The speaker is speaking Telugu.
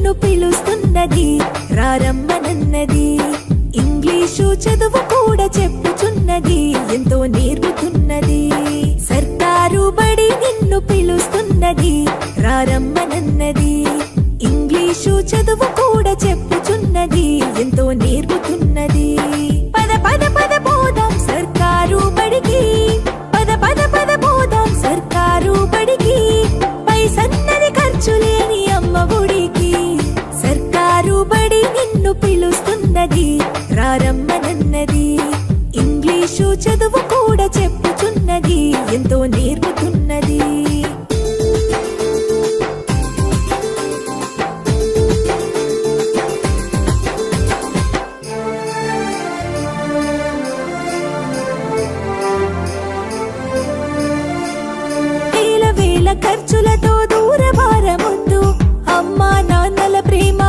నిన్ను పిలుస్తున్నది, రారమ్మనన్నది. ఇంగ్లీషు చదువు కూడా చెప్పుచున్నది, ఎంతో నేర్పుతున్నది. సర్కారు బడి నిన్ను పిలుస్తున్నది, రారమ్మనన్నది. ఇంగ్లీషు చదువు కూడా చెప్పుచున్నది, ఎంతో నేర్పుతున్నది. పద పద పద పోదాం సర్కారు బడికి, పద పద పద పోదాం సర్కారు బడికి. పైసన్నది ఖర్చు లేని అమ్మ ఒడికి. సర్కారు బడి నిన్ను పిలుస్తున్నది, రారమ్మనన్నది. ఇంగ్లీషు చదువు కూడా చెప్పుచున్నది, ఎంతో నేర్పుతున్నది. ఖర్చులతో దూర భారముందు, అమ్మా నాన్నల ప్రేమ